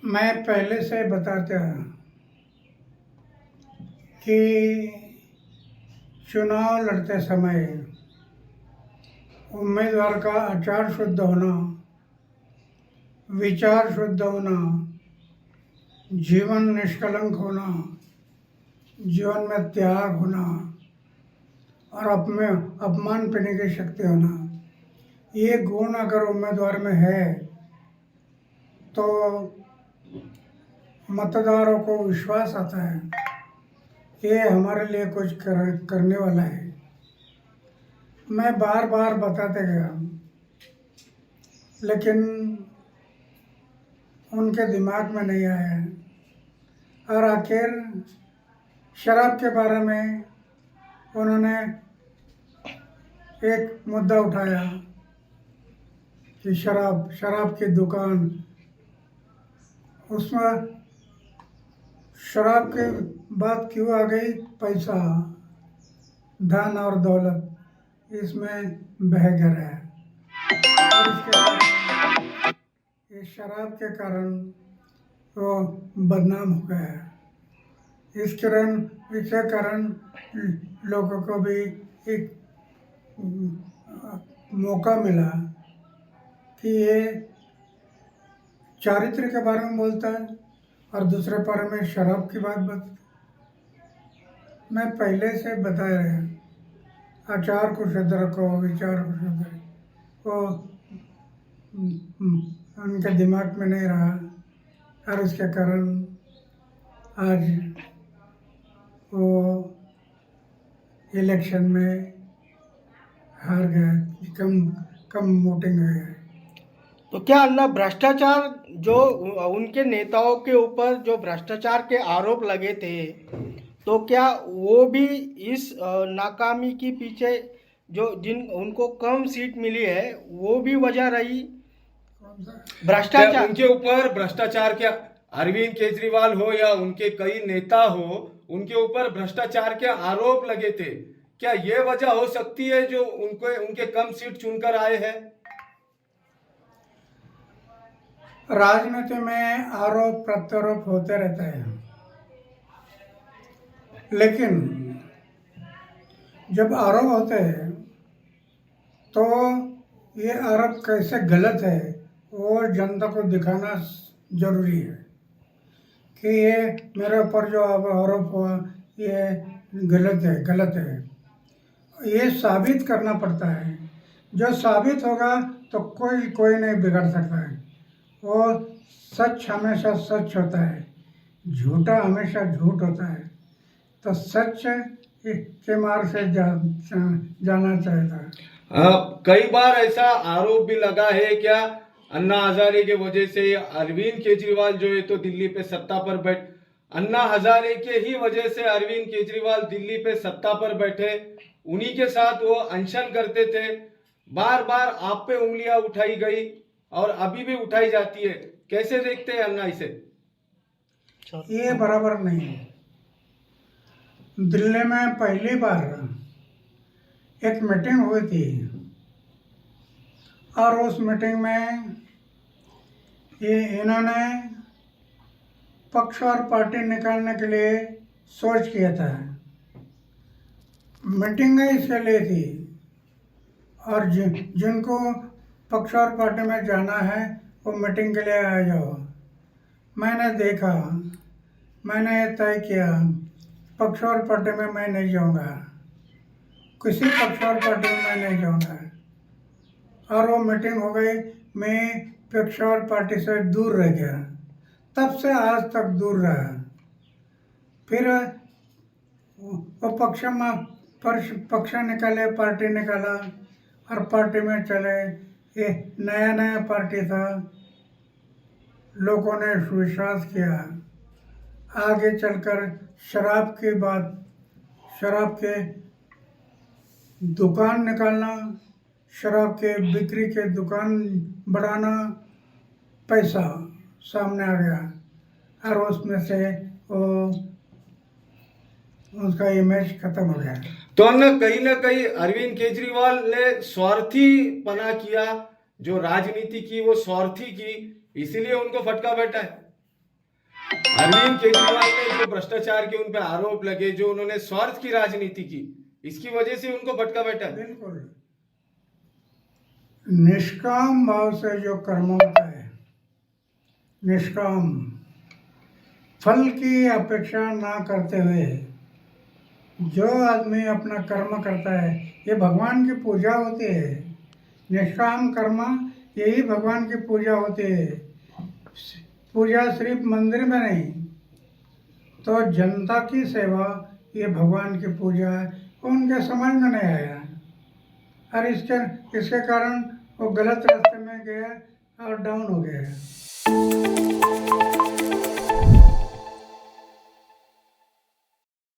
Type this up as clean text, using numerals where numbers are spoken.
मैं पहले से बताता कि चुनाव लड़ते समय उम्मीदवार का आचार शुद्ध होना, विचार शुद्ध होना, जीवन निष्कलंक होना, जीवन में त्याग होना और अपमान पीने की शक्ति होना, ये गुण अगर उम्मीदवार में है तो मतदारों को विश्वास आता है कि ये हमारे लिए कुछ करने वाला है। मैं बार बार बताते गया, लेकिन उनके दिमाग में नहीं आया और आखिर शराब के बारे में उन्होंने एक मुद्दा उठाया कि शराब की दुकान, उसमें शराब की बात क्यों आ गई? पैसा, धन और दौलत इसमें बह गया है और इस शराब के कारण वो बदनाम हो गया है। इसके कारण लोगों को भी एक मौका मिला कि ये चारित्र के बारे में बोलता है और दूसरे बारे में शराब की बात बता। मैं पहले से बताया है, आचार को शुद्ध रखो, विचार को शुद्ध रखो। वो उनके दिमाग में नहीं रहा और इसके कारण आज वो इलेक्शन में हार गए, कम वोटिंग हुई है। तो क्या अन्ना भ्रष्टाचार जो उनके नेताओं के ऊपर जो भ्रष्टाचार के आरोप लगे थे, तो क्या वो भी इस नाकामी के पीछे जो उनको कम सीट मिली है वो भी वजह रही? भ्रष्टाचार उनके ऊपर भ्रष्टाचार के अरविंद केजरीवाल हो या उनके कई नेता हो, उनके ऊपर भ्रष्टाचार के आरोप लगे थे। क्या ये वजह हो सकती है जो उनके कम सीट चुनकर आए हैं? राजनीति में आरोप प्रत्यारोप होते रहते हैं, लेकिन जब आरोप होते हैं तो ये आरोप कैसे गलत है वो जनता को दिखाना जरूरी है कि ये मेरे ऊपर जो आरोप हुआ ये गलत है। ये साबित करना पड़ता है। जो साबित होगा तो कोई नहीं बिगड़ सकता है। वो सच हमेशा सच होता है, झूठा हमेशा झूठ होता है। तो सच के मार्ग से जाना चाहिए। कई बार ऐसा आरोप भी लगा है क्या अन्ना हजारे के वजह से अरविंद केजरीवाल जो है तो दिल्ली पे सत्ता पर अन्ना हजारे के ही वजह से अरविंद केजरीवाल दिल्ली पे सत्ता पर बैठे, उन्हीं के साथ वो अनशन करते थे। बार बार आप पे उंगलियां उठाई गई और अभी भी उठाई जाती है। कैसे देखते हैं अन्ना इसे? ये बराबर नहीं है। दिल्ली में पहली बार एक मीटिंग हुई थी और उस मीटिंग में इन्होंने पक्ष और पार्टी निकालने के लिए सोच किया था। मीटिंग इसके लिए थी और जिनको पक्ष और पार्टी में जाना है वो मीटिंग के लिए आ जाओ। मैंने देखा, मैंने तय किया पक्ष और पार्टी में मैं नहीं जाऊंगा, किसी पक्ष और पार्टी में मैं नहीं जाऊंगा। और वो मीटिंग हो गई, मैं पक्ष और पार्टी से दूर रह गया। तब से आज तक दूर रहा। फिर वो पक्ष निकाले, पार्टी निकाला और पार्टी में चले। ये नया पार्टी था, लोगों ने विश्वास किया। आगे चलकर शराब के दुकान निकालना, शराब के बिक्री के दुकान बढ़ाना, पैसा सामने आ गया और उसमें से वो उसका इमेज खत्म हो गया। तो न कहीं अरविंद केजरीवाल ने स्वार्थी पना किया, जो राजनीति की वो स्वार्थी की, इसीलिए उनको फटका बैठा है। अरविंद केजरीवाल ने जो भ्रष्टाचार के उन पे आरोप लगे, जो उन्होंने स्वार्थ की राजनीति की, इसकी वजह से उनको भटका बैठा। बिल्कुल निष्काम भाव से जो कर्म होता है, निष्काम फल की अपेक्षा ना करते हुए जो आदमी अपना कर्म करता है, ये भगवान की पूजा होती है। निष्काम कर्म यही भगवान की पूजा होती है। पूजा सिर्फ मंदिर में नहीं, तो जनता की सेवा ये भगवान की पूजा है। उनके समझ में नहीं आया और इसके कारण वो गलत रास्ते में गया और डाउन हो गया।